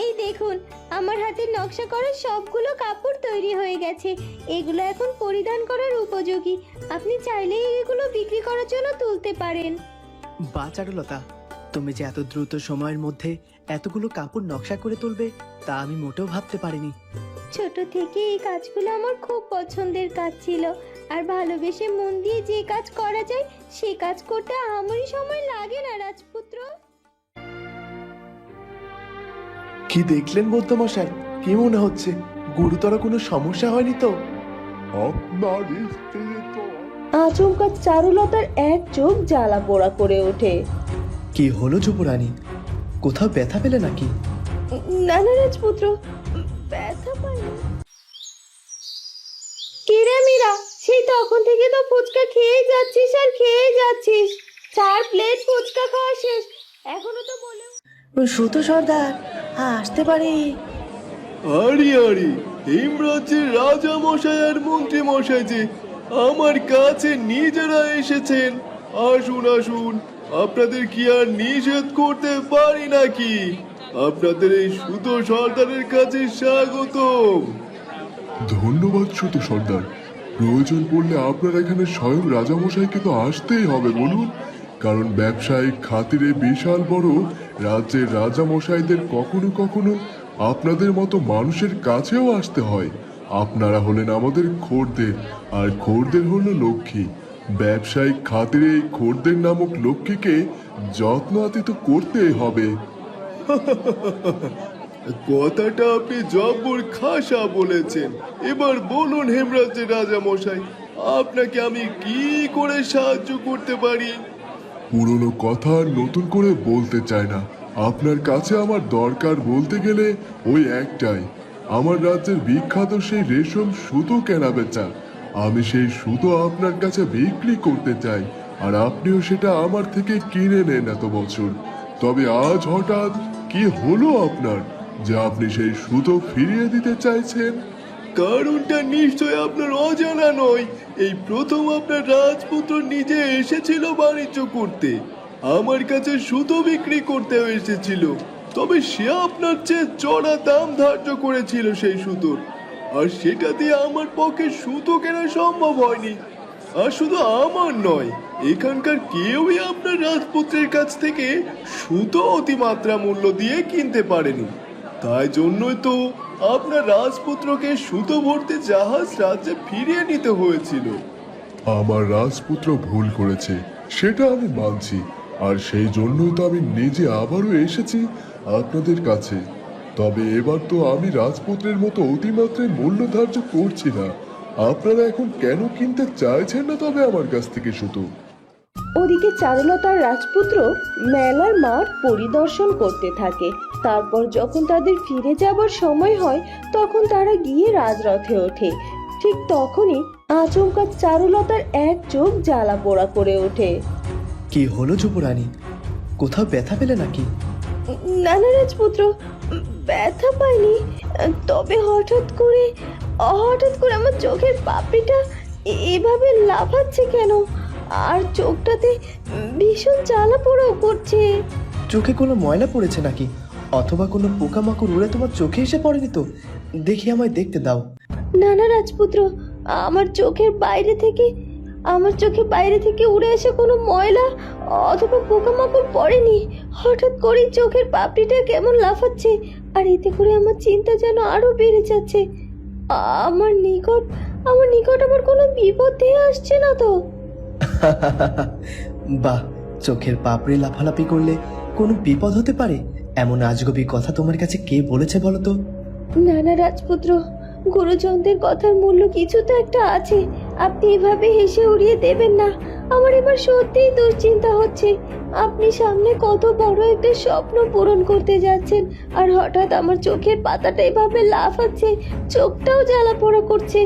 এই দেখুন, আমার হাতের নকশা করা সবগুলো কাপড় তৈরি হয়ে গেছে। এগুলো এখন পরিধান করার উপযোগী। আপনি চাইলেই এগুলো বিক্রি করার জন্য তুলতে পারেন। বাহ চারুলতা, তুমি যে এত দ্রুত সময়ের মধ্যে এতগুলো কাপড় নকশা করে তুলবে তা আমি মোটেও ভাবতে পারিনি। ছোট থেকে এই কাজগুলো আমার খুব পছন্দের কাজ ছিল। আর ভালোবেসে মন দিয়ে যে কাজ করা যায় সে কাজ করতে আমারই সময় লাগে না রাজপুত্র। কি দেখলেন বৌদ্ধমশাই? কি মনে হচ্ছে গুরুতর কোনো সমস্যা হয়নি তো? আপনার স্ত্রী তো আচমকা চারুলতার এক চোখ জ্বালা পোড়া করে ওঠে। কি হলো যুবরানী, কোথাও ব্যথা পেলে নাকি? না না রাজপুত্র, ব্যথা পাইনি। কি রে মীরা, সেই তখন থেকে তো ফুচকা খেয়ে যাচ্ছিস আর খেয়ে যাচ্ছিস। 4 প্লেট ফুচকা খাওয়া শেষ, এখনো তো বলেও। সুতো সর্দার আসতে পারে। আরে আরে, হেমরাজ্যের রাজা মশাই আর মন্ত্রী মশাই যে আমার কাছে নিজেরা এসেছেন। আসুন আসুন, আপনাদের কি আর নিষেধ করতে পারি নাকি? আপনাদের এই সুতো সর্দারের কাছে স্বাগতম। ধন্যবাদ সুতো সর্দার। প্রয়োজন পড়লে আপনার এখানে স্বয়ং রাজামশাইকে তো আসতেই হবে বলুন, কারণ ব্যবসায়িক খাতিরে বিশাল বড় রাজ্যের রাজামশাইদের কখনো কখনো আপনাদের মতো মানুষের কাছেও আসতে হয়। আপনারা হলেন আমাদের খোরদের, আর খোরদের হলো লক্ষ্মী। ব্যবসায়িক খাতিরে এই খোরদের নামক লক্ষ্মীকে যত্ন আতিত করতেই হবে। কথাটা আপনি জব্বর খাসা বলেছেন। এবার বলুন হেমরাজ্যের রাজা মশাই, আপনাকে আমি কি করে সাহায্য করতে পারি? পুরনো কথা আর নতুন করে বলতে চায় না। আপনার কাছে আমার দরকার বলতে গেলে ওই একটাই, আমার রাজ্যের বিখ্যাত সেই রেশম সুতো কেনা বেচা। আমি সেই সুতো আপনার কাছে বিক্রি করতে চাই, আর আপনিও সেটা আমার থেকে কিনে নেন এত বছর। তবে আজ হঠাৎ কি হলো আপনার যে আপনি সেই সুতো ফিরিয়ে দিতে চাইছেন? কারণটা নিশ্চয় আপনার অজানা নয়। এই প্রথম আপনার রাজপুত্র নিজে এসেছিল বাণিজ্য করতে, আমার কাছে সুতো বিক্রি করতে এসেছিল। তবে সে আপনার চেয়ে চড়া দাম ধার্য করেছিল সেই সুতোর, আর সেটা দিয়ে আমার পক্ষে সুতো কেনা সম্ভব হয়নি। আর শুধু আমার নয়, এখানকার কেউই আপনার রাজপুত্রের কাছ থেকে সুতো অতিমাত্রা মূল্য দিয়ে কিনতে পারেনি। তাই জন্যই তো আপনার রাজপুত্রকে সুতো ভর্তি জাহাজ রাজ্যে ফিরিয়ে নিতে হয়েছিল। আমার রাজপুত্র ভুল করেছে, সেটা আমি মানছি, আর সেই জন্যই তো আমি নিজে আবারও এসেছি আপনাদের কাছে। তবে এবার তো আমি রাজপুত্রের মতো অতিমাত্রায় মূল্য ধার্য করছি না। আপনারা এখন কেন কিনতে চাইছেন না তবে আমার কাছ থেকে সুতো? ওদিকে চারুলতার রাজপুত্র মেলার মাঠ পরিদর্শন করতে থাকে। তারপর যখন তাদের ফিরে যাবার সময় হয় তখন তারা গিয়ে রাজরথে ওঠে। ঠিক তখনই আচমকা চারুলতার এক চোখ জ্বালা পোড়া করে ওঠে। কি হলো যুবরানী, কোথাও ব্যথা পেলে নাকি? না না রাজপুত্র, ব্যথা পাইনি। তবে হঠাৎ করে আমার চোখের পাপড়িটা এভাবে লাফাচ্ছে কেন, আর চোখটাতে ভীষণ জ্বালা পোড়াও করছে। চোখে কোনো ময়লা পড়েছে নাকি, অথবা কোনো পোকামাকড় উড়ে তোমার চোখে এসে পড়েনি তো? দেখি আমায় দেখতে দাও। না না রাজপুত্র, আমার চোখের বাইরে থেকে উড়ে এসে কোনো ময়লা অথবা পোকামাকড় পড়েনি। হঠাৎ করেই চোখের পাপড়িটা কেমন লাফাচ্ছে, আর এতে করে আমার চিন্তা যেন আরো বেড়ে যাচ্ছে। আমার নিকট আবার কোনো বিপদ দিয়ে আসছে না তো? বাহ, চোখের পাপড়ি লাফালাফি করলে কোনো বিপদ হতে পারে এমন আজগবি কথা তোমার কাছে কে বলেছে বলো তো? না না রাজপুত্র, গুরুজনদের কথার মূল্য কিছু তো একটা আছে। আপনি এভাবে হেসে উড়িয়ে দেবেন না। আমার এবার সত্যিই দুশ্চিন্তা হচ্ছে। আপনি সামনে কত বড় একটা স্বপ্ন পূরণ করতে যাচ্ছেন, আর হঠাৎ আমার চোখের পাতাটা এভাবে লাফাচ্ছে, চোখটাও জ্বালা পোড়া করছে,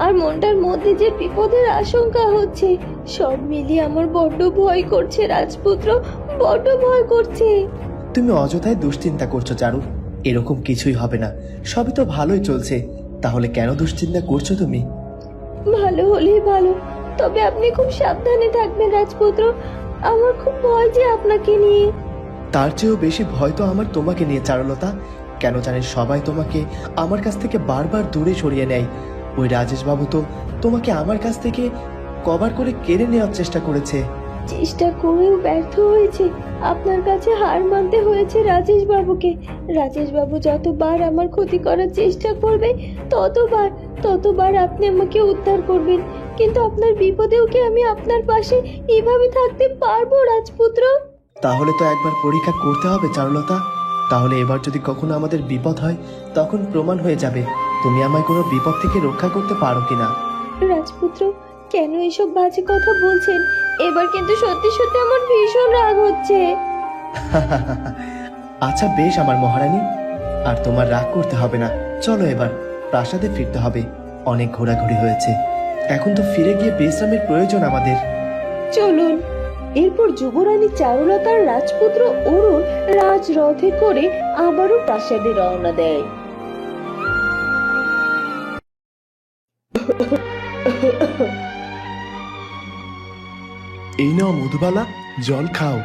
আর মনটার মধ্যে যে বিপদের আশঙ্কা হচ্ছে, সব মিলিয়ে আমার বড্ড ভয় করছে রাজপুত্র, বড্ড ভয় করছে। তুমি অযথাই দুশ্চিন্তা করছো চারু, এরকম কিছুই হবে না, সবই তো ভালোই চলছে। তাহলে কেন দুশ্চিন্তা করছো তুমি? ভালো হলেই ভালো, তবে আপনি খুব সাবধানে থাকবেন রাজপুত্র। আমার খুব ভয় যে আপনাকে নিয়ে। তার চেয়েও বেশি ভয় তো আমার তোমাকে নিয়ে চারুলতা। কেন জানি সবাই তোমাকে আমার কাছ থেকে বারবার দূরে সরিয়ে নেয়। ওই রাজেশ বাবু তো তোমাকে আমার কাছ থেকে কভার করে কেড়ে নেওয়ার চেষ্টা করেছে। চেষ্টা করেও ব্যর্থ হয়েছে। আপনার কাছে হার মানতে হয়েছে রাজেশ বাবুকে। রাজেশ বাবু যতবার আমার ক্ষতি করার চেষ্টা করবে ততবার আপনি আমাকে উদ্ধার করবেন। কিন্তু আপনার বিপদেও কি আমি আপনার পাশে এভাবে থাকতে পারবো রাজপুত্র? তাহলে তো একবার পরীক্ষা করতে হবে চারুলতা। তাহলে এবার যদি কখনো আমাদের বিপদ হয় তখন প্রমাণ হয়ে যাবে তুমি আমায় কোনো বিপদ থেকে রক্ষা করতে পারো কিনা। রাজপুত্র, কেন এসব বাজে কথা বলছেন? এবার কিন্তু সত্যি সত্যি আমার ভীষণ রাগ হচ্ছে। আচ্ছা বেশ আমার মহারানী, আর তোমার রাগ করতে হবে না। চলো এবার প্রাসাদে ফিরতে হবে, অনেক ঘোরাঘুরি হয়েছে। এখন তো ফিরে গিয়ে বিশ্রামের প্রয়োজন আমাদের। চলুন। এরপর যুবরানী চারুলতার রাজপুত্র অরুণ রাজরথে করে আবারও প্রাসাদে রওনা দেয়। এই নাও মধুবালা, জল খাও।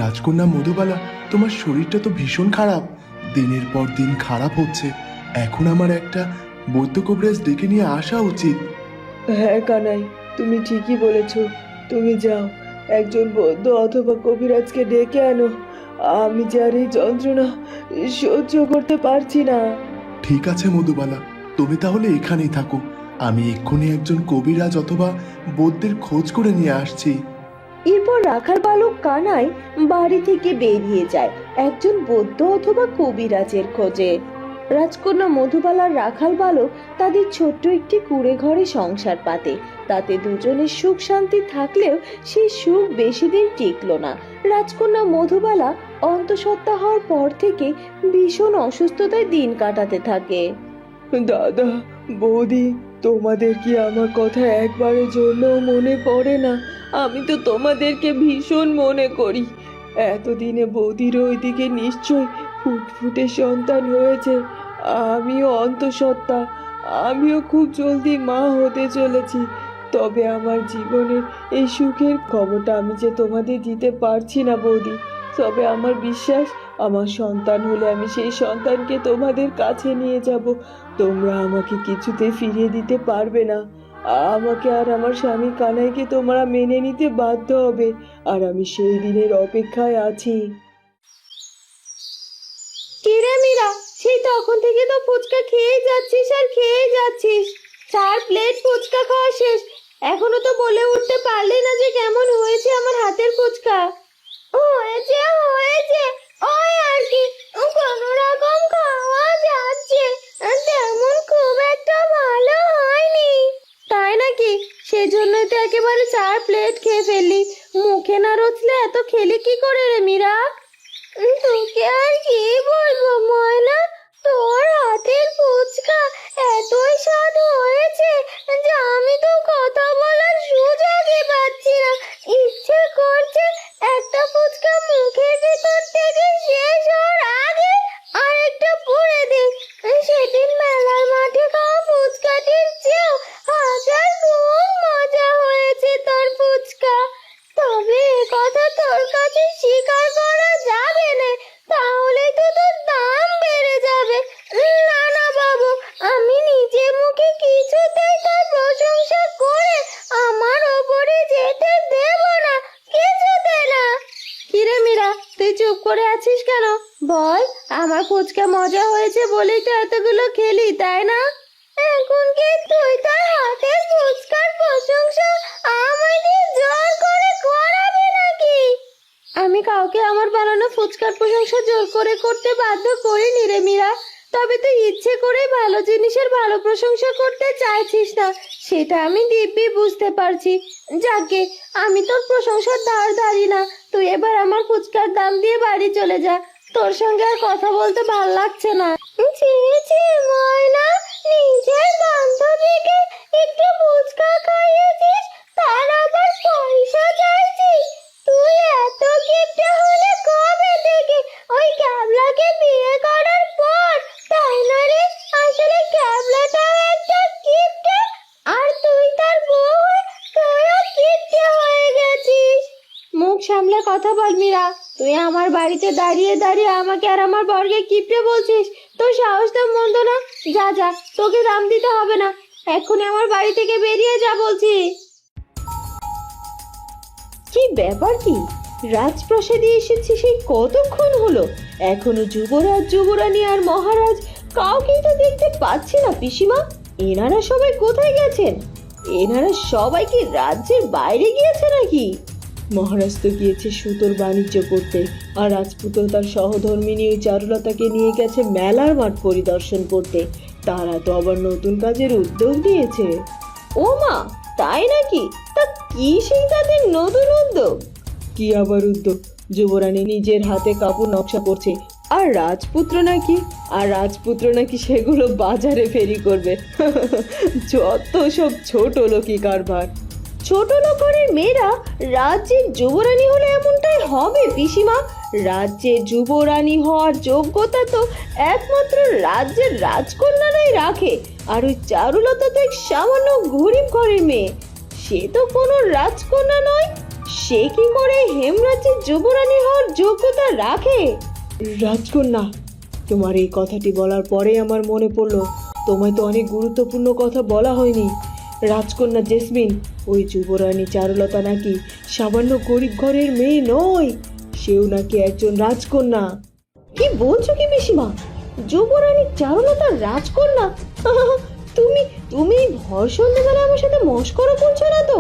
রাজকন্যা মধুবালা, তোমার শরীরটা তো ভীষণ খারাপ, দিনের পর দিন খারাপ হচ্ছে। এখন আমার একটা বৈদ্য কবিরাজ ডেকে নিয়ে আসা উচিত। হ্যাঁ কানাই, তুমি ঠিকই বলেছ। তুমি যাও, একজন বৈদ্য অথবা কবিরাজকে ডেকে আনো। আমি যে আর এই যন্ত্রণা সহ্য করতে পারছি না। ঠিক আছে মধুবালা, তুমি তাহলে এখানেই থাকো। আমি এক্ষুনি একজন কবিরাজ অথবা বৈদ্যের খোঁজ করে নিয়ে আসছি। এরপর রাখাল বালক কানাই বাড়ি থেকে বেরিয়ে যায় একজন বৈদ্য অথবা কবিরাজের খোঁজে। রাজকন্যা মধুবালার রাখাল বালক তাদের ছোট্ট একটি কুঁড়ে ঘরে সংসার পাতে। তাতে দুজনের সুখ শান্তি থাকলেও সেই সুখ বেশি দিন টিকলো না। রাজকন্যা মধুবালা অন্তঃসত্ত্বা হওয়ার পর থেকে ভীষণ অসুস্থতায় দিন কাটাতে থাকে। দাদা, বৌদি, তোমাদের কি আমার কথা একবারের জন্য মনে পড়ে না? আমি তো তোমাদেরকে ভীষণ মনে করি। এতদিনে বৌদির ওইদিকে নিশ্চয় ফুটফুটে সন্তান হয়েছে। আমিও অন্তঃসত্ত্বা, আমিও খুব জলদি মা হতে চলেছি। তবে আমার জীবনের এই সুখের খবরটা আমি যে তোমাদের দিতে পারছি না বৌদি। তবে আমার বিশ্বাস, আমার সন্তান হলে আমি সেই সন্তানকে তোমাদের কাছে নিয়ে যাব। তোমরা আমাকে কিছুতেই ফিরিয়ে দিতে পারবে না। আমাকে আর আমার স্বামী কানাইকে তোমরা মেনে নিতে বাধ্য হবে, আর আমি সেই দিনের অপেক্ষায় আছি। কিরে মীরা, সেই তখন থেকে তো ফুচকা খেয়ে যাচ্ছিস আর খেয়ে যাচ্ছিস। 4 প্লেট ফুচকা খাওয়া শেষ, এখনো তো বলে উঠতে পারলি না যে কেমন হয়েছে আমার হাতের ফুচকা। হয়েছে হয়েছে, ওই আর কি, কোন রকম খাওয়া যাচ্ছে, তেমন খুব একটা ভালো হয়নি। তাই নাকি? সেজন্যই তো একেবারে 4 প্লেট খেয়ে ফেললি। মুখে না রুচলে এত খেলি কি করে রে মীরা? তোকে আর কি বলবো ময়না, তোর হাতের ফুচকা এতই স্বাদ হয়েছে যে আমি তো কথা বলার সুযোগই পাচ্ছি না। ইচ্ছে করছে একটা ফুচকা মুখের ভেতর থেকে শেষ হওয়ার আগে আরেকটা পুড়ে দিই। সেদিন মেলার মাঠে খাওয়া ফুচকাটির চেয়েও হাজার গুণ মজা হয়েছে তোর ফুচকা। তবে কথা তোর কাছে স্বীকার করা যাবে না, তাহলে তো তোর দাম বেড়ে যাবে। না না বাবু, আমি নিজে মুখে কিছুতেই তোর প্রশংসা করে আমার ওপরে যেতে দেব না, কিছুতে না। কিরে মীরা, তুই চুপ করে আছিস কেন? বল, আমার ফুচকা মজা হয়েছে বলেই তো এতগুলো খেলি, তাই না? এখন কি তুই তোর হাতের ফুচকার প্রশংসা আমায় দিয়ে জোর করে করাবি নাকি? আমি কাউকে আমার বানানো ফুচকার প্রশংসা জোর করে করতে বাধ্য করিনি রে মীরা। তবে তুই ইচ্ছে করে ভালো জিনিসের ভালো প্রশংসা করতে চাইছিস না, সেটা আমি দিব্যি বুঝতে পারছি। যাকে, আমি তোর প্রশংসার ধার ধারি না। তুই এবার আমার ফুচকার দাম দিয়ে বাড়ি চলে যা, তোর সঙ্গে আর কথা বলতে ভাল লাগছে না। ছি ছি ময়না, নিজের বান্ধবীকে একটু ফুচকা খাইয়েছিস, তার আবার পয়সা চাইছিস? তুই এত কিপটে হলে কবে থেকে? ওই ক্যাবলাকে বিয়ে করার পর, তাই না রে? আসলে ক্যাবলাটাও একটা কিপটে, আর তুই তার বউ হয়ে তোরা কিপটে হয়ে গেছিস। মুখ সামলে কথা কথা বল মীরা, তুই আমার বাড়িতে দাঁড়িয়ে দাঁড়িয়ে আমাকে আর আমার বর্গে কিপটে বলছিস? তোর সাহস তো মন্দ না। যা যা, তোকে দাম দিতে হবে না, এক্ষুনি আমার বাড়ি থেকে বেরিয়ে যা বলছি। কি ব্যাপার কি? রাজপ্রাসাদে এসেছে সেই কতক্ষণ হলো, এখনো যুবরাজ যুবরানী আর মহারাজ কাউকেই তো দেখতে পাচ্ছি না পিসিমা। এনারা সবাই কোথায় গেছেন? এনারা সবাই কি রাজ্যের বাইরে গিয়েছে নাকি? মহারাজ তো গিয়েছে সুতোর বাণিজ্য করতে, আর রাজপুত্র তার সহধর্মিনী ওই চারুলতাকে নিয়ে গেছে মেলার মাঠ পরিদর্শন করতে। তারা তো আবার নতুন কাজের উদ্যোগ নিয়েছে। ও মা, তাই নাকি? তা কি সেই তাদের নতুন উদ্যোগ? কি আবার উদ্যোগ? যুবরানী নিজের হাতে কাপড় নকশা করছে, আর রাজপুত্র নাকি সেগুলো বাজারে ফেরি করবে। যত সব ছোট লোকই কারবার। ছোট লোকের মেয়েরা রাজ্যের যুবরানী হলে এমনটাই হবে পিসিমা। রাজ্যের যুবরানী হওয়ার যোগ্যতা তো একমাত্র রাজ্যের রাজকন্যারাই রাখে, আর ওই চারুলতা তো এক সামান্য গরিব ঘরের মেয়ে, সে তো কোনো রাজকন্যা নয়। সে কি করে হেমরাজ্যের যুবরানী হওয়ার যোগ্যতা রাখে? রাজকন্যা, তোমার এই কথাটি বলার পরে আমার মনে পড়লো, তোমায় তো অনেক গুরুত্বপূর্ণ কথা বলা হয়নি। রাজকন্যা জেসমিন, ওই যুবরানী চারুলতা নাকি সামান্য গরিব ঘরের মেয়ে নয়, সেও নাকি একজন রাজকন্যা। কি বলছো কি পিসিমা? যুবরানী চারুলতা রাজকন্যা? তুমি ভর সন্ধ্যেবেলা আমার সাথে মস্করা করছো না তো?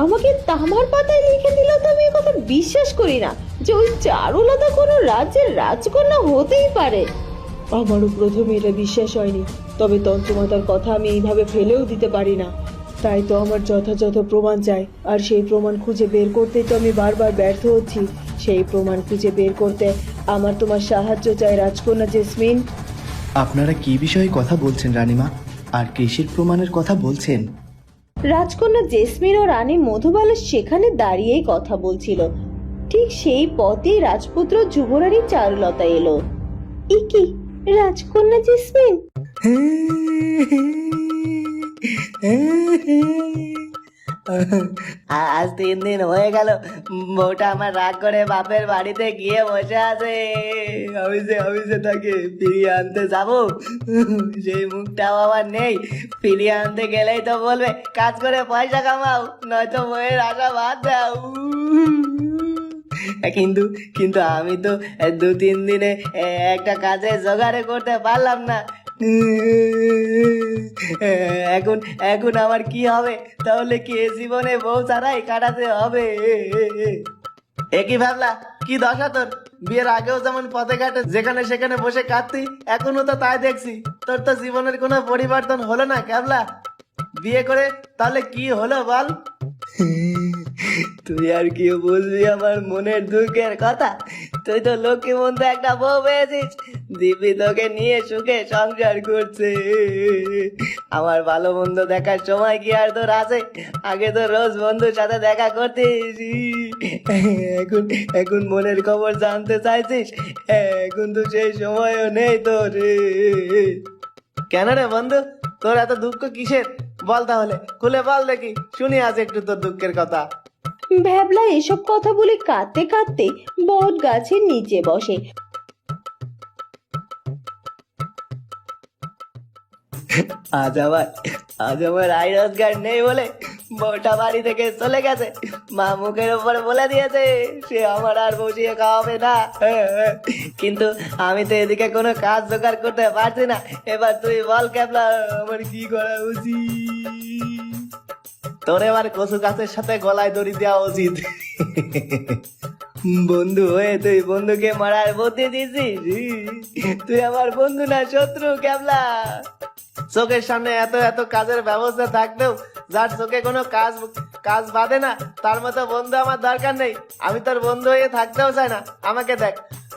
আমাকে তামার পাতায় লিখে দিলেও তো আমি এই কথা বিশ্বাস করি না যে ওই চারুলতা কোনো রাজ্যের রাজকন্যা হতেই পারে। আমারও প্রথমে এটা বিশ্বাস হয়নি, তবে তন্ত্রমাতার কথা আমি এইভাবে ফেলেও দিতে পারি না। তাই তো আমার যথাযথ প্রমাণ চাই, আর সেই প্রমাণ খুঁজে বের করতেই তো আমি বারবার ব্যর্থ হচ্ছি। সেই প্রমাণ খুঁজে বের করতে আমার তোমার সাহায্য চাই রাজকন্যা জেসমিন। আপনারা কি বিষয়ে কথা বলছেন রানীমা, আর কৃষির প্রমাণের কথা বলছেন? রাজকন্যা জেসমিন ও রানী মধুবালা সেখানে দাঁড়িয়েই কথা বলছিল। ঠিক সেই পথেই রাজপুত্র যুবরানী চারুলতা এলো। এ কি, রাজকন্যা জেসমিন? আজ 3 দিন হয়ে গেল বউটা আমার রাগ করে বাপের বাড়িতে গিয়ে বসে আছে। অফিসে তাকে ফিরিয়ে আনতে যাবো, সেই মুখটাও আবার নেই। ফিরিয়ে আনতে গেলেই তো বলবে কাজ করে পয়সা কামাও, নয়তো বউয়ের আশা বাদ দাও। কিন্তু আমি তো 2-3 দিনে একটা কাজে জোগাড় করতে পারলাম না। এখন আমার কি হবে? তাহলে কি এ জীবনে বউ ছাড়াই কাটাতে হবে? একই ভাবলা, কি দশা তোর? বিয়ের আগেও যেমন পথে ঘাটে যেখানে সেখানে বসে কাঁদতি, এখনো তো তাই দেখছি। তোর তো জীবনের কোনো পরিবর্তন হলো না ক্যাবলা। বিয়ে করে তাহলে কি হলো বল? তুই আর কি বুঝবি আমার মনের দুঃখের কথা? তুই তো লক্ষ্মী মন্দ একটা বউ পেয়েছিস, দিব্যি তোকে নিয়ে সুখে সংসার করছে। আমার ভালো মন্দ দেখার সময় কি আর তোর আছে? আগে তো রোজ বন্ধুর সাথে দেখা করতিস, এখন মনের খবর জানতে চাইছিস? এখন তো সেই সময়ও নেই তোর। কেন রে বন্ধু, তোর এত দুঃখ কিসের? বল তাহলে, খুলে বল দেখি, শুনি আজ একটু তোর দুঃখের কথা। ভ্যাবলা এসব কথা বলে কাঁদতে কাঁদতে বট গাছের নিচে বসে। আজ আমার আয় রোজগার নেই বলে বউটা বাড়ি থেকে চলে গেছে। মা মুখের উপর বলে দিয়েছে সে আমার আর বসিয়ে খাওয়াবে না। কিন্তু আমি তো এদিকে কোনো কাজ জোগাড় করতে পারছি না। এবার তুই বল ক্যাবলা, আমার কি করা উচিত? তোর এবার কচু গাছের সাথে গলায় দড়ি দেওয়া উচিত। বন্ধু হয়ে তুই বন্ধুকে মারার বুদ্ধি দিছিস? তুই আমার বন্ধু না শত্রু ক্যাবলা। চোখের সামনে এত কাজের ব্যবস্থা থাকলেও যার চোখে কোনো কাজ বাঁধে না, তার মতো বন্ধু আমার দরকার নেই। আমি তোর বন্ধু হয়ে থাকতেও চাই না। আমাকে দেখ,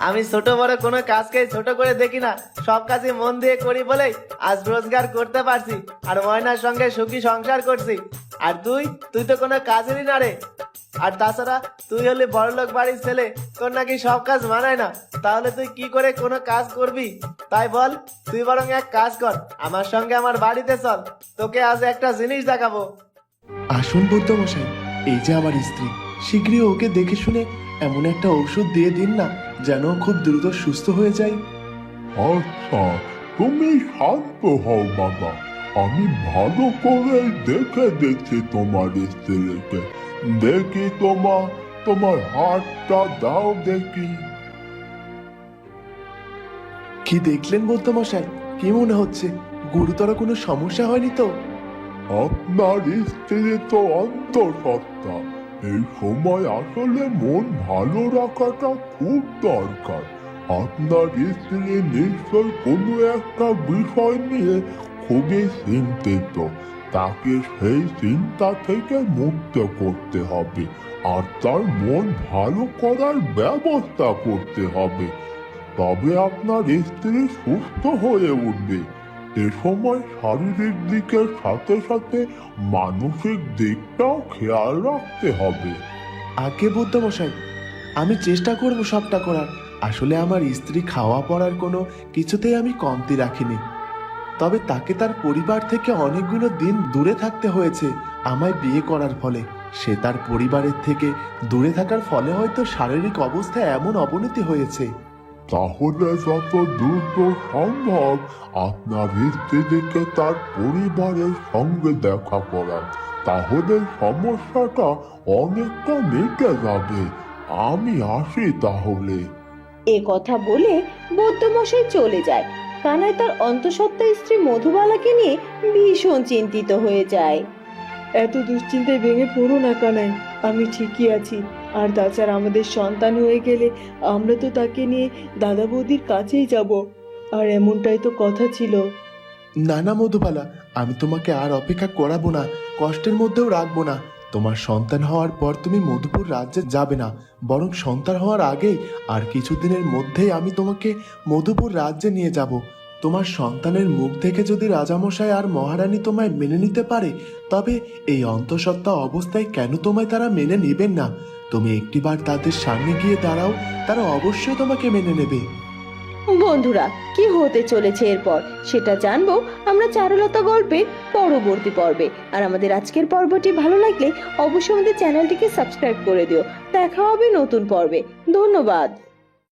আমি ছোট বড় কোনো কাজকে ছোট করে দেখি না, সব কাজই মন দিয়ে করি বলেই আজ রোজগার করতে পারছি, আর ময়নার সঙ্গে সুখী সংসার করছি। আর তুই তো কোনো কাজেরই না রে। আর তাছাড়া তুই হলি বড়লোক বাড়ির ছেলে, তোর নাকি সব কাজ মানায় না। তাহলে তুই কি করে কোনো কাজ করবি? তাই বল, তুই বরং এক কাজ কর, আমার সঙ্গে আমার বাড়িতে চল, তোকে আজ একটা জিনিস দেখাবো। আসুন বুদ্ধমশাই, এই যে আমার স্ত্রী, শীঘ্রই ওকে দেখে শুনে এমন একটা ঔষধ দিয়ে দিন না যেন ও খুব দ্রুত সুস্থ হয়ে যায়। আচ্ছা, তুমি শান্ত হও বাবা। আমি ভালো করে দেখে দেখছি তোমার স্ত্রীকে। দেখি তোমার হাতটা দাও দেখি। কি দেখলেন বলতো মশাই? কি মনে হচ্ছে? গুরুতর কোনো সমস্যা হয়নি তো? আপনার স্ত্রী তো অন্তঃসত্ত্বা। এই সময় আসলে মন ভালো রাখাটা খুব দরকার। আপনার স্ত্রী নিশ্চয় কোনো একটা বিষয় নিয়ে খুবই চিন্তিত। তাকে সেই চিন্তা থেকে মুক্ত করতে হবে আর তার মন ভালো করার ব্যবস্থা করতে হবে। তবে আপনার স্ত্রী সুস্থ হয়ে উঠবে। এ সময় শারীরিক দিকের সাথে সাথে মানসিক দিকটাও খেয়াল রাখতে হবে। আগে বুদ্ধ মশাই, আমি চেষ্টা করব সবটা করার। আসলে আমার স্ত্রী খাওয়া পড়ার কোনো কিছুতেই আমি কমতি রাখিনি। তবে তাকে তার পরিবার থেকে অনেকগুলো দিন দূরে থাকতে হয়েছে আমায় বিয়ে করার ফলে। সে তার পরিবারের থেকে দূরে থাকার ফলে হয়তো শারীরিক অবস্থায় এমন অবনতি হয়েছে। তাহলে যত দ্রুত সম্ভব আপনার স্ত্রীকে তার পরিবারের সঙ্গে দেখা করান। তাহলে সমস্যাটা অনেকটা মিটে যাবে। আমি আসি তাহলে। এ কথা বলে বৌদ্ধমশাই চলে যায়। কানাই তার অন্তঃসত্ত্বা স্ত্রী মধুবালাকে নিয়ে ভীষণ চিন্তিত হয়ে যায়। এত দুশ্চিন্তায় ভেঙে পড়ো না কানাই, আমি ঠিকই আছি। আর তাছাড়া আমাদের সন্তান হয়ে গেলে আমরা তো তাকে নিয়ে দাদা বৌদির কাছেই যাব। আর এমনটাই তো কথা ছিল। না না মধুবালা, আমি তোমাকে আর অপেক্ষা করাবো না, কষ্টের মধ্যেও রাখবো না। তোমার সন্তান হওয়ার পর তুমি মধুপুর রাজ্যে যাবে না, বরং সন্তান হওয়ার আগেই আর কিছুদিনের মধ্যেই আমি তোমাকে মধুপুর রাজ্যে নিয়ে যাব। তোমার সন্তানের মুখ থেকে যদি রাজামশাই আর মহারানী তোমায় মেনে নিতে পারে, তবে এই অন্তঃসত্ত্বা অবস্থায় কেন তোমায় তারা মেনে নেবেন না? তুমি একটিবার তাদের সামনে গিয়ে দাঁড়াও, তারা অবশ্যই তোমাকে মেনে নেবে। বন্ধুরা, কি হতে চলেছে এরপর সেটা জানবো আমরা চারুলতা গল্পের পরবর্তী পর্বে। আর আমাদের আজকের পর্বটি ভালো লাগলে অবশ্যই আমাদের চ্যানেলটিকে সাবস্ক্রাইব করে দিও। দেখা হবে নতুন পর্বে। ধন্যবাদ।